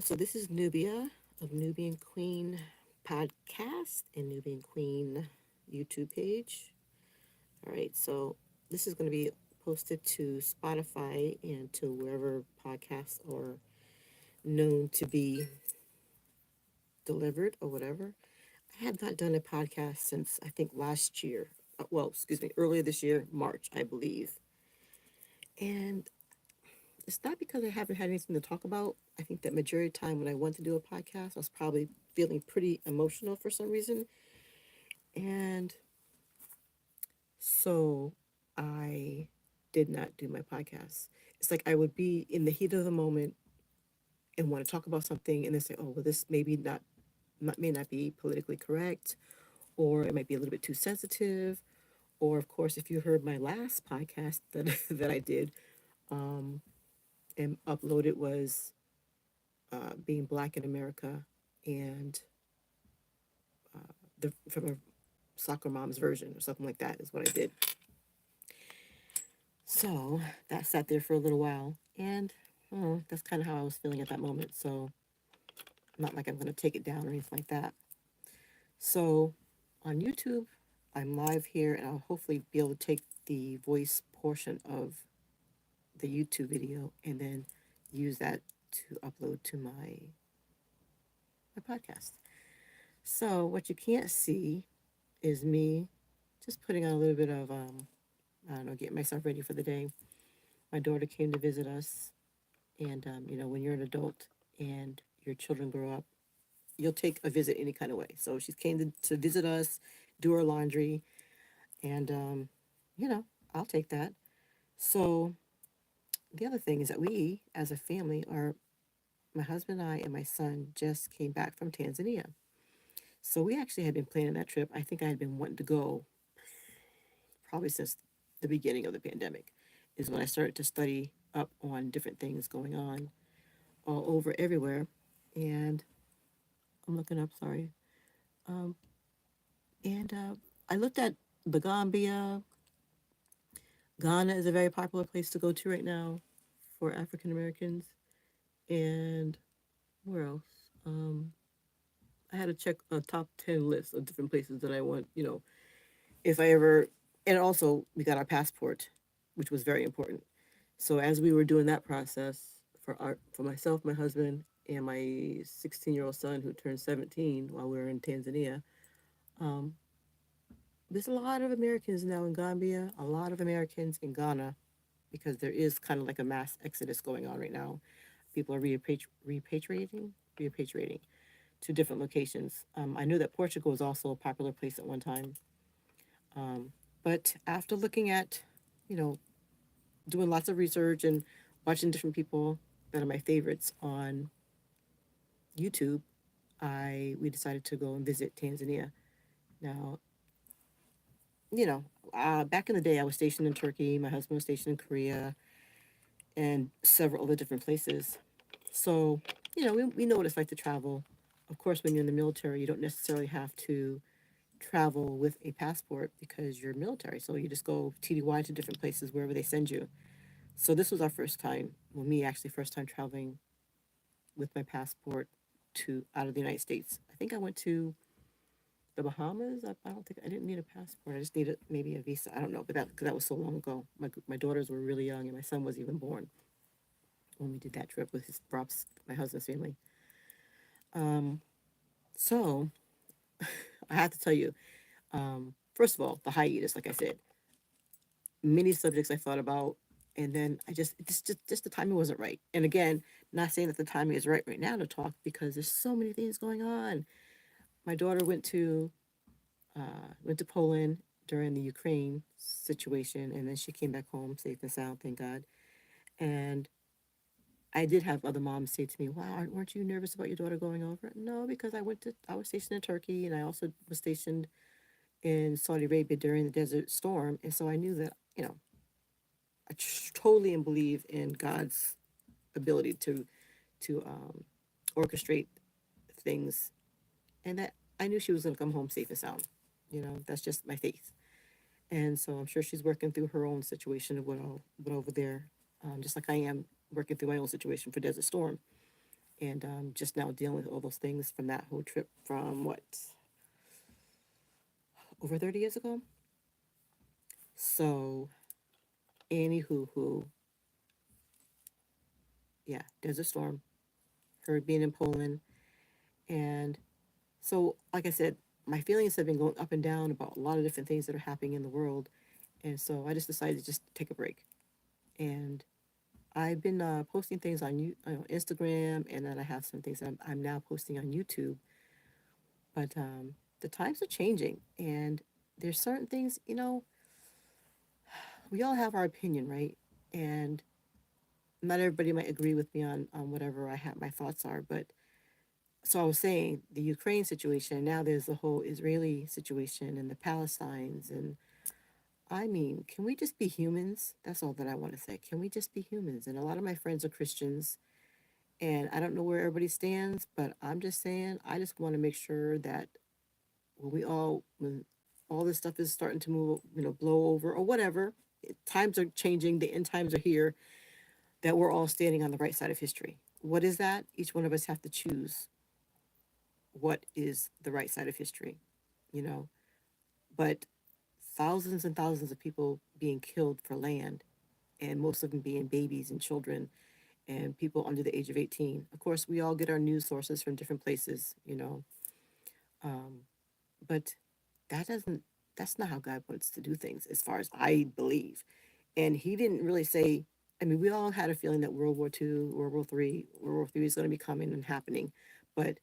So this is Nubia of Nubian Queen Podcast and Nubian Queen YouTube page. All right, so this is going to be posted to Spotify and to wherever podcasts are known to be delivered or whatever. I had not done a podcast since I think last year. Well, excuse me, earlier this year, March, I believe. And it's not because I haven't had anything to talk about. I think that majority of the time when I went to do a podcast, I was probably feeling pretty emotional for some reason. And so I did not do my podcast. It's like I would be in the heat of the moment and want to talk about something and then say, oh, well, this maybe may not be politically correct, or it might be a little bit too sensitive. Or, of course, if you heard my last podcast that, that I did um, and uploaded was being black in America and from a soccer mom's version or something like that is what I did. So that sat there for a little while, and that's kind of how I was feeling at that moment. So not like I'm going to take it down or anything like that. So on YouTube, I'm live here, and I'll hopefully be able to take the voice portion of the YouTube video and then use that to upload to my podcast. So what you can't see is me just putting on a little bit of I don't know, getting myself ready for the day. My daughter came to visit us, and when you're an adult and your children grow up, you'll take a visit any kind of way. So she came to visit us, do our laundry, and you know, I'll take that. So the other thing is that we, as a family, are my husband and I and my son just came back from Tanzania. So we actually had been planning that trip. I think I had been wanting to go probably since the beginning of the pandemic, is when I started to study up on different things going on all over everywhere. And I'm looking up, sorry. Um, and I looked at the Gambia. Ghana is a very popular place to go to right now for African Americans. And where else? Um, I had to check a top 10 list of different places that I want, if I ever, and also we got our passport, which was very important. So as we were doing that process for myself, my husband, and my 16-year-old son who turned 17 while we were in Tanzania, um, there's a lot of Americans now in Gambia, a lot of Americans in Ghana, because there is kind of like a mass exodus going on right now. People are repatriating to different locations. I knew that Portugal was also a popular place at one time. But after looking at, you know, doing lots of research and watching different people that are my favorites on YouTube, we decided to go and visit Tanzania. Now, back in the day, I was stationed in Turkey. My husband was stationed in Korea and several other different places. So, we know what it's like to travel. Of course, when you're in the military, you don't necessarily have to travel with a passport because you're military. So you just go TDY to different places wherever they send you. So this was our first time, well, me actually first time traveling with my passport to out of the United States. I think I went to the Bahamas. I don't think I didn't need a passport. I just needed maybe a visa. I don't know, but that was so long ago. My daughters were really young, and my son was even born when we did that trip with his props, my husband's family. Um, so I have to tell you, first of all, the hiatus, like I said, many subjects I thought about, and then just the timing wasn't right. And again, not saying that the timing is right now to talk because there's so many things going on. My daughter went to Poland during the Ukraine situation, and then she came back home safe and sound, thank God. And I did have other moms say to me, "Wow, weren't you nervous about your daughter going over?" No, because I was stationed in Turkey, and I also was stationed in Saudi Arabia during the Desert Storm, and so I knew that I totally believe in God's ability to orchestrate things, and that I knew she was going to come home safe and sound. That's just my faith. And so I'm sure she's working through her own situation of what over there, just like I am working through my own situation for Desert Storm. and just now dealing with all those things from that whole trip from what, over 30 years ago. So, anywho, yeah, Desert Storm, her being in Poland, and so like I said, my feelings have been going up and down about a lot of different things that are happening in the world, and so I just decided to just take a break. And I've been posting things on Instagram, and then I have some things that I'm now posting on YouTube. But the times are changing, and there's certain things, we all have our opinion, right? And not everybody might agree with me on whatever I have my thoughts are. But so I was saying the Ukraine situation. Now there's the whole Israeli situation and the Palestinians, and I mean, can we just be humans? That's all that I want to say. Can we just be humans? And a lot of my friends are Christians, and I don't know where everybody stands, but I'm just saying, I just want to make sure that when all this stuff is starting to move, blow over or whatever, times are changing, the end times are here, that we're all standing on the right side of history. What is that? Each one of us have to choose what is the right side of history, you know. But thousands and thousands of people being killed for land, and most of them being babies and children and people under the age of 18. Of course, we all get our news sources from different places. Um, but that doesn't, that's not how God wants to do things, as far as I believe. And he didn't really say, I mean, we all had a feeling that World War II, World War III is going to be coming and happening. But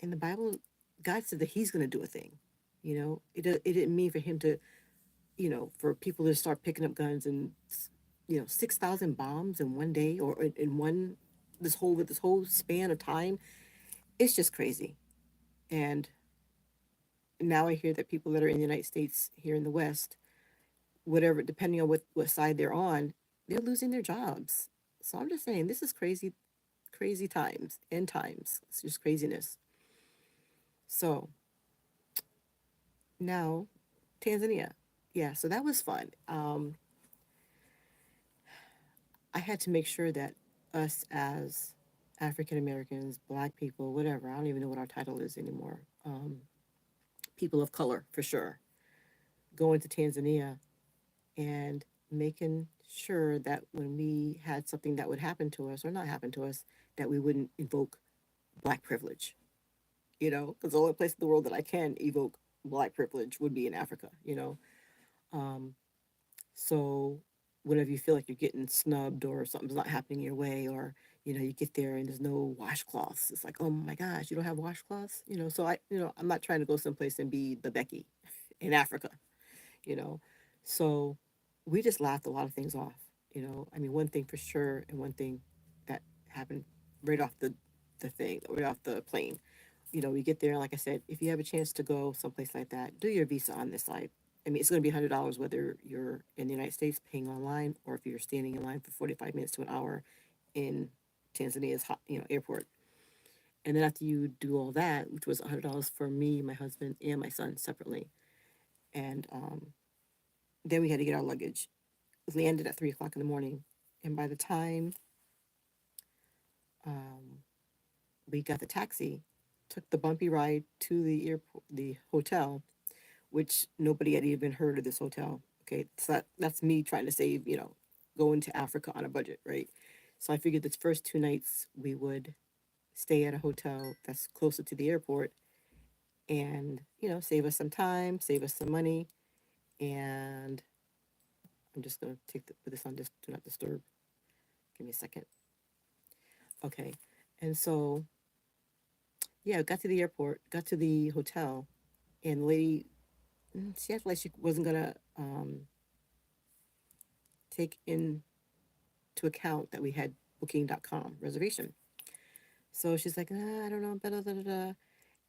in the Bible, God said that he's going to do a thing. It didn't mean for him to, for people to start picking up guns and, 6,000 bombs in one day, or in one, this whole span of time. It's just crazy. And now I hear that people that are in the United States here in the West, whatever, depending on what side they're on, they're losing their jobs. So I'm just saying, this is crazy, crazy times, end times. It's just craziness. So now, Tanzania. Yeah, so that was fun. I had to make sure that us as African Americans, Black people, whatever, I don't even know what our title is anymore. People of color, for sure, going to Tanzania and making sure that when we had something that would happen to us or not happen to us, that we wouldn't invoke Black privilege, because the only place in the world that I can evoke Black privilege would be in Africa. Um, so whenever you feel like you're getting snubbed or something's not happening your way, or you get there and there's no washcloths, it's like, oh my gosh, you don't have washcloths. So I'm not trying to go someplace and be the Becky in Africa, you know. So we just laughed a lot of things off. I mean, one thing for sure, and one thing that happened right off the thing, right off the plane. We get there, and like I said, if you have a chance to go someplace like that, do your visa on this side. I mean, it's going to be $100 whether you're in the United States paying online, or if you're standing in line for 45 minutes to an hour in Tanzania's airport. And then after you do all that, which was $100 for me, my husband, and my son separately, and then we had to get our luggage. We landed at 3 o'clock in the morning, and by the time um, we got the taxi, took the bumpy ride to the airport, the hotel, which nobody had even heard of this hotel. Okay, so that's me trying to save, going to Africa on a budget, right? So I figured the first 2 nights we would stay at a hotel that's closer to the airport, and save us some time, save us some money. And I'm just gonna put this on just do not disturb. Give me a second. Okay, and so yeah, got to the airport, got to the hotel, and the lady, she acted like she wasn't gonna take into account that we had booking.com reservation. So she's like, I don't know, blah, blah, blah, blah.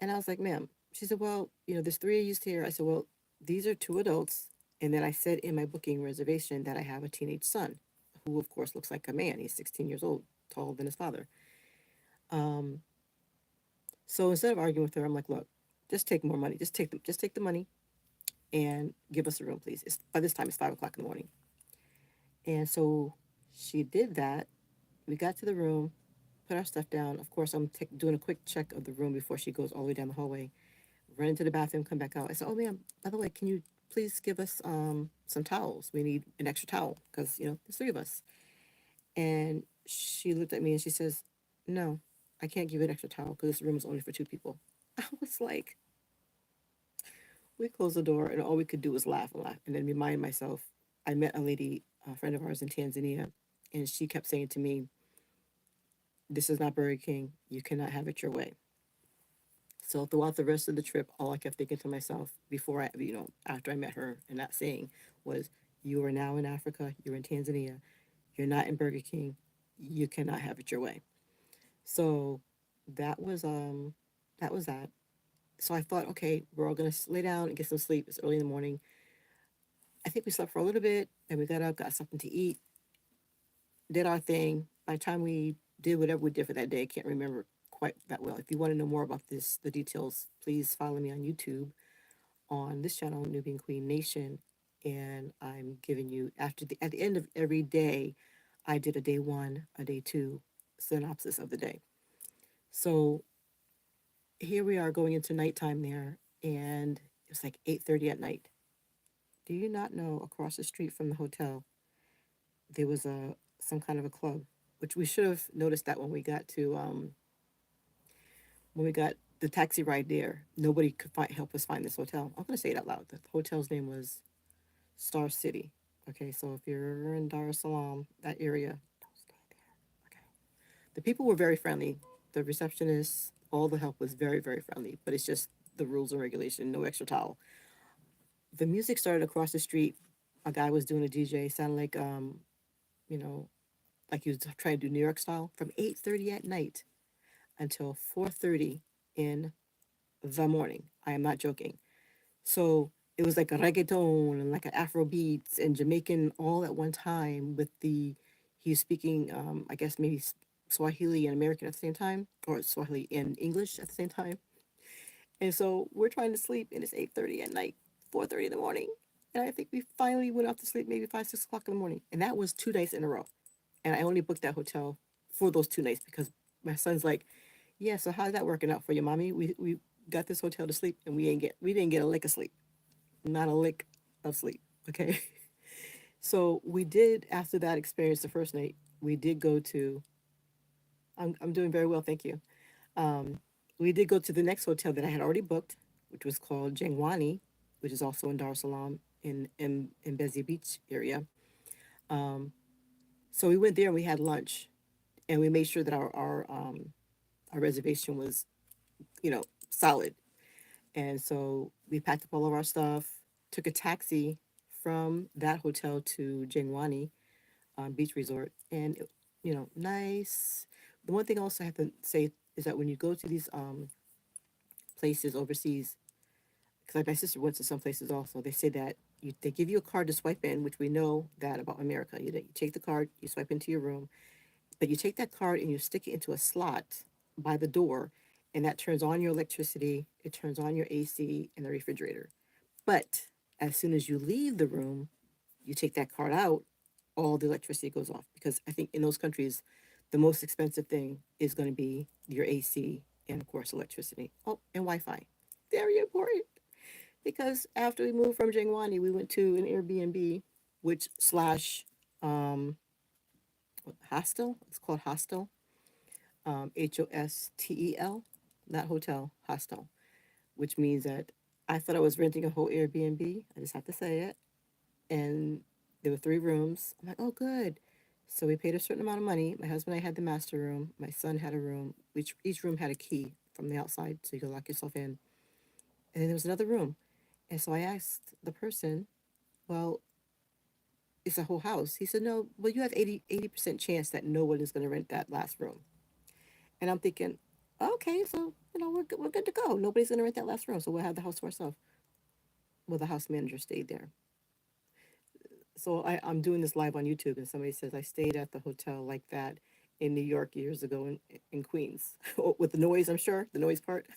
And I was like, ma'am, she said, well, there's three of you here. I said, well, these are two adults. And then I said in my booking reservation that I have a teenage son, who of course looks like a man. He's 16 years old, taller than his father. Um, so instead of arguing with her, I'm like, look, just take more money. Just take the money and give us a room, please. By this time, it's 5 o'clock in the morning. And so she did that. We got to the room. put our stuff down. Of course, I'm doing a quick check of the room before she goes all the way down the hallway. Run into the bathroom, come back out. I said, "Oh, ma'am, by the way, can you please give us some towels? We need an extra towel because there's three of us." And she looked at me and she says, "No, I can't give you an extra towel because this room is only for two people." I was like, we closed the door and all we could do was laugh and laugh and then remind myself. I met a lady, a friend of ours in Tanzania, and she kept saying to me, "This is not Burger King. You cannot have it your way." So throughout the rest of the trip, all I kept thinking to myself before after I met her and that saying was, "You are now in Africa. You're in Tanzania. You're not in Burger King. You cannot have it your way." So that was that was that. So I thought, okay, we're all gonna lay down and get some sleep. It's early in the morning. I think we slept for a little bit, and we got up, got something to eat, did our thing. By the time we did whatever we did for that day, I can't remember quite that well. If you want to know more about this, the details, please follow me on YouTube on this channel, NubianQueen Nation. And I'm giving you at the end of every day, I did a day one, a day two synopsis of the day. So here we are going into nighttime there, and it was like 8:30 at night. Do you not know across the street from the hotel there was a some kind of a club, which we should have noticed that when we got the taxi ride there. Nobody could help us find this hotel. I'm gonna say it out loud. The hotel's name was Star City. Okay, so if you're in Dar es Salaam, that area, don't stay there. Okay. The people were very friendly. The receptionist, all the help was very, very friendly. But it's just the rules and regulation, no extra towel. The music started across the street. A guy was doing a DJ, sounded like you know, like he was trying to do New York style from 8:30 at night until 4:30 in the morning. I am not joking. So it was like a reggaeton and like an Afro beats and Jamaican all at one time with he was speaking I guess maybe Swahili and American at the same time, or Swahili and English at the same time. And so we're trying to sleep and it's 8:30 at night, 4:30 in the morning. And I think we finally went off to sleep maybe 5, 6 o'clock in the morning. And that was 2 nights in a row. And I only booked that hotel for those 2 nights because my son's like, "Yeah, so how's that working out for you, mommy? We got this hotel to sleep and we didn't get a lick of sleep. Not a lick of sleep." Okay. So we did, after that experience the first night, we did go to I'm doing very well, thank you. Um, we did go to the next hotel that I had already booked, which was called Jangwani, which is also in Dar es Salaam in Bezi Beach area. Um, so we went there and we had lunch and we made sure that our reservation was, solid. And so we packed up all of our stuff, took a taxi from that hotel to Jangwani Beach Resort, and nice. The one thing also I have to say is that when you go to these places overseas, because like my sister went to some places also, they say that they give you a card to swipe in, which we know that about America. You take the card, you swipe into your room, but you take that card and you stick it into a slot by the door, and that turns on your electricity, it turns on your AC and the refrigerator. But as soon as you leave the room, you take that card out, all the electricity goes off. Because I think in those countries, the most expensive thing is going to be your AC and, of course, electricity. Oh, and Wi Fi. Very important. Because after we moved from Jangwani, we went to an Airbnb, which slash um, hostel. It's called hostel. Hostel. Not hotel, hostel. Which means that I thought I was renting a whole Airbnb. I just have to say it. And there were three rooms. I'm like, oh, good. So we paid a certain amount of money. My husband and I had the master room. My son had a room. Which each room had a key from the outside, so you could lock yourself in. And then there was another room. And so I asked the person, well, it's a whole house. He said, no, well, you have 80% chance that no one is going to rent that last room. And I'm thinking, okay, so, we're good to go. Nobody's going to rent that last room. So we'll have the house to ourselves. Well, the house manager stayed there. So I'm doing this live on YouTube, and somebody says I stayed at the hotel like that in New York years ago in Queens with the noise. I'm sure the noise part.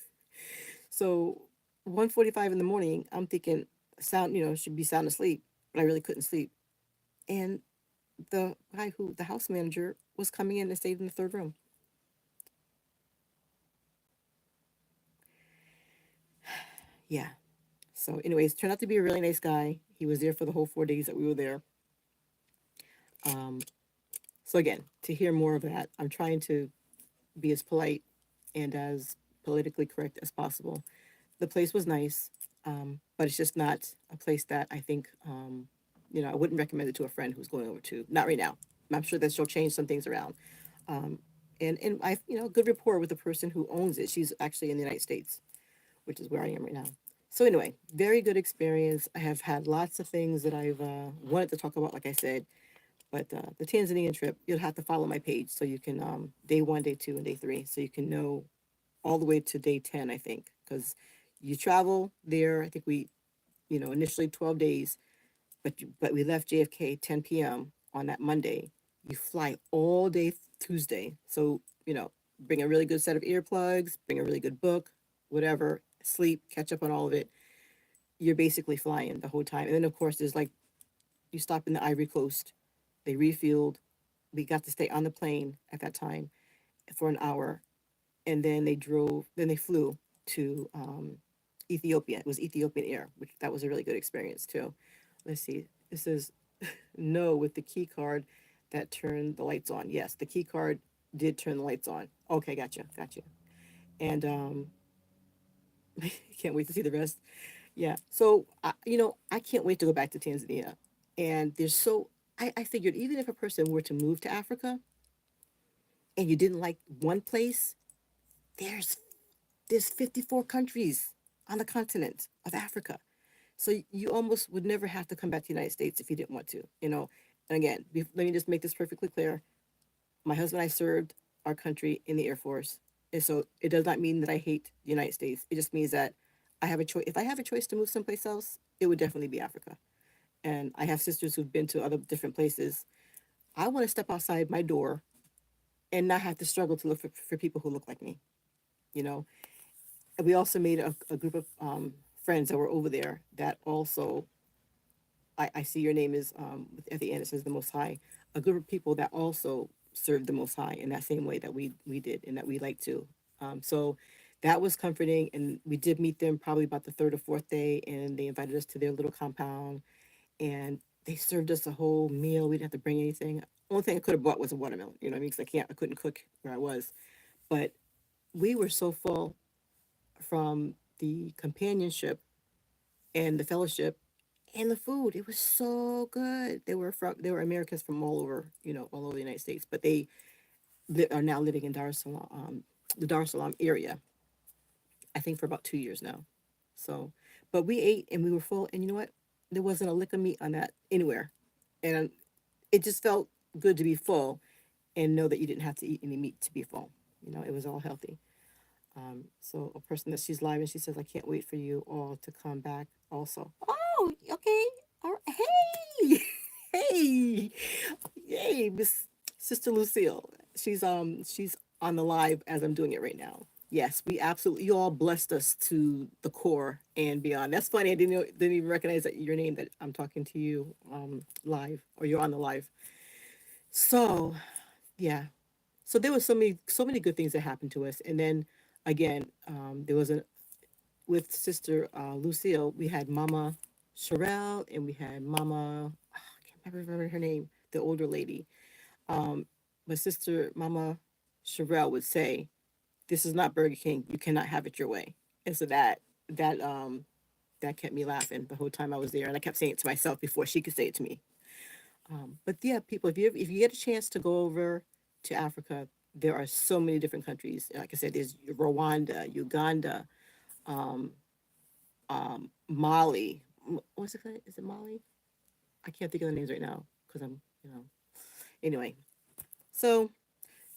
So 1:45 in the morning, I'm thinking sound should be sound asleep, but I really couldn't sleep. And the house manager was coming in and stayed in the third room. Yeah. So, anyways, turned out to be a really nice guy. He was there for the whole 4 days that we were there. Um, so again, to hear more of that, I'm trying to be as polite and as politically correct as possible. The place was nice, but it's just not a place that I think, I wouldn't recommend it to a friend who's going over to. Not right now. I'm sure that she'll change some things around. Um, and I, good rapport with the person who owns it. She's actually in the United States, which is where I am right now. So anyway, very good experience. I have had lots of things that I've wanted to talk about, like I said, but the Tanzanian trip, you'll have to follow my page so you can day one, day two, and day three, so you can know all the way to day 10, I think, because you travel there. I think we, initially 12 days, but we left JFK 10 p.m. on that Monday. You fly all day Tuesday, so bring a really good set of earplugs, bring a really good book, whatever, sleep, catch up on all of it. You're basically flying the whole time, and then of course there's like you stop in the Ivory Coast, they refueled. We got to stay on the plane at that time for an hour, and then they flew to Ethiopia. It was Ethiopian Air, which that was a really good experience too. Let's see. This is no with the key card that turned the lights on. Yes, the key card did turn the lights on. Okay, gotcha. And can't wait to see the rest. Yeah. So I can't wait to go back to Tanzania. And I figured even if a person were to move to Africa and you didn't like one place, there's there's 54 countries on the continent of Africa. So you almost would never have to come back to the United States if you didn't want to. And again, let me just make this perfectly clear. My husband and I served our country in the Air Force. And so it does not mean that I hate the United States. It just means that I have a choice. If I have a choice to move someplace else, it would definitely be Africa. And I have sisters who've been to other different places. I want to step outside my door and not have to struggle to look for people who look like me. You know, we also made a group of friends that were over there that also I see your name is at the end it says the Most High, a group of people that also served the Most High in that same way that we did and that we like to. So that was comforting, and we did meet them probably about the third or fourth day, and they invited us to their little compound, and they served us a whole meal. We didn't have to bring anything. Only thing I could have bought was a watermelon. You know what I mean? Because I couldn't cook where I was, but we were so full from the companionship and the fellowship and the food. It was so good. They were Americans from all over, all over the United States, but they are now living in Dar es Salaam, the Dar es Salaam area. I think for about 2 years now. So, but we ate and we were full, and you know what? There wasn't a lick of meat on that anywhere, and it just felt good to be full and know that you didn't have to eat any meat to be full. It was all healthy. So a person that she's live and she says, I can't wait for you all to come back also. Oh, okay. All right. Hey, hey, hey, Miss Sister Lucille. She's on the live as I'm doing it right now. Yes, we absolutely you all blessed us to the core and beyond. That's funny. I didn't even recognize that your name that I'm talking to you live or you're on the live. So yeah, so there was so many good things that happened to us, and then again, there was a with Sister Lucille. We had Mama Sherelle, and we had Mama. I can't remember her name, the older lady. Um, but Sister Mama Sherelle would say, "This is not Burger King. You cannot have it your way." And so that that kept me laughing the whole time I was there, and I kept saying it to myself before she could say it to me. But yeah, people, if you get a chance to go over to Africa, there are so many different countries. Like I said, there's Rwanda, Uganda, um, Mali. What's it called? Is it Mali? I can't think of the names right now because Anyway, so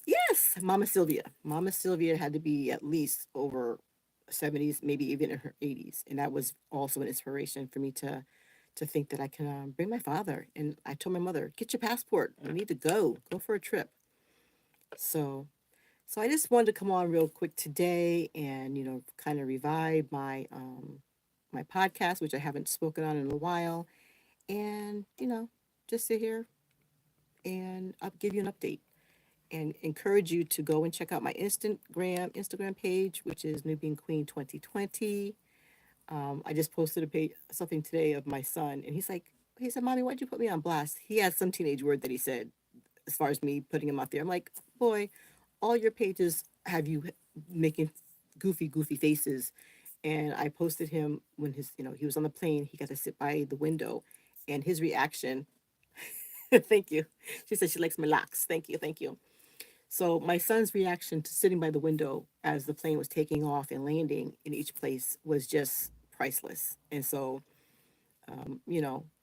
yes, Mama Sylvia. Mama Sylvia had to be at least over 70s, maybe even in her 80s, and that was also an inspiration for me to think that I can bring my father. And I told my mother, get your passport. We need to go for a trip. So, so I just wanted to come on real quick today and kind of revive my podcast, which I haven't spoken on in a while, and just sit here and I'll give you an update and encourage you to go and check out my Instagram page, which is Nubian Queen 2020. I just posted a page something today of my son, and he said, "Mommy, why'd you put me on blast?" He had some teenage word that he said as far as me putting him out there. I'm like, boy, all your pages have you making goofy faces. And I posted him when he was on the plane. He got to sit by the window, and his reaction. Thank you. She said she likes my locks. Thank you, thank you. So my son's reaction to sitting by the window as the plane was taking off and landing in each place was just priceless. And so,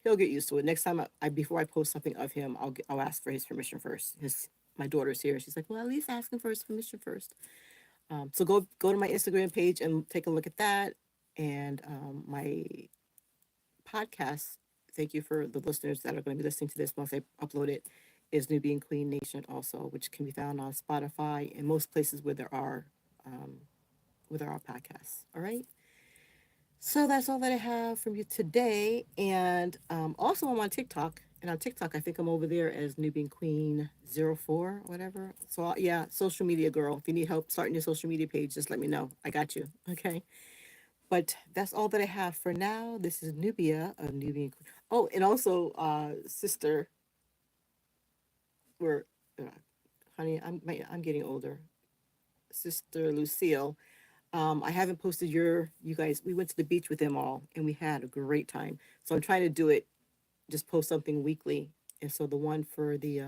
he'll get used to it. Next time before I post something of him, I'll ask for his permission first. His My daughter's here. She's like, well, at least ask him for his permission first. So go to my Instagram page and take a look at that. And my podcast. Thank you for the listeners that are going to be listening to this once I upload it. Is Nubian Queen Nation also, which can be found on Spotify and most places um, where there are podcasts. All right. So that's all that I have from you today. And also I'm on TikTok. And on TikTok, I think I'm over there as Nubian Queen 04 or whatever. So yeah, social media girl. If you need help starting your social media page, just let me know. I got you. Okay. But that's all that I have for now. This is Nubia of Nubian Queen. Oh, and also, sister, we're, uh, honey, I'm getting older. Sister Lucille, I haven't posted you guys. We went to the beach with them all, and we had a great time. So I'm trying to do it, just post something weekly. And so the one for the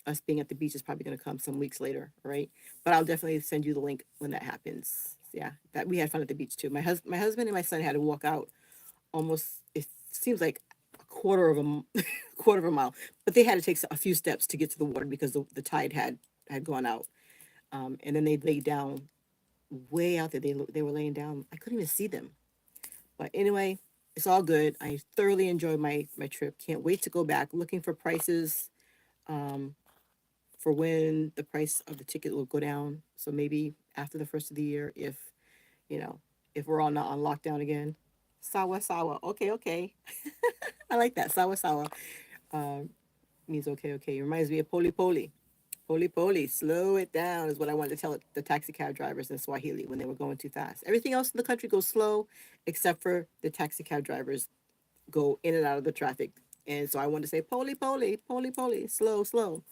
us being at the beach is probably going to come some weeks later, right? But I'll definitely send you the link when that happens. Yeah, that we had fun at the beach too. My husband and my son had to walk out almost. It seems like a quarter of a quarter of a mile, but they had to take a few steps to get to the water because the tide had gone out. And then they laid down way out there. They were laying down. I couldn't even see them. But anyway, it's all good. I thoroughly enjoyed my trip. Can't wait to go back. Looking for prices um, for when the price of the ticket will go down. So maybe after the first of the year, you know if we're all not on lockdown again. Sawa sawa. Okay, okay. I like that. Sawa sawa. Um, Means okay, okay. It reminds me of poli poli. Poli poli. Slow it down is what I wanted to tell the taxi cab drivers in Swahili when they were going too fast. Everything else in the country goes slow, except for the taxi cab drivers go in and out of the traffic. And so I wanted to say poli poli, poli poli, slow, slow.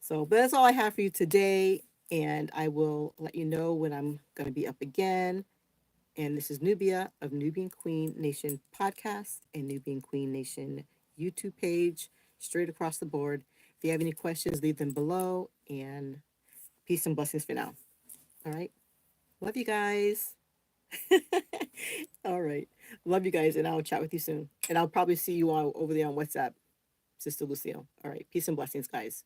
So, but that's all I have for you today. And I will let you know when I'm going to be up again. And this is Nubia of Nubian Queen Nation podcast and Nubian Queen Nation YouTube page, straight across the board. If you have any questions, leave them below. And peace and blessings for now. All right. Love you guys. All right. Love you guys. And I'll chat with you soon. And I'll probably see you all over there on WhatsApp, Sister Lucille. All right. Peace and blessings, guys.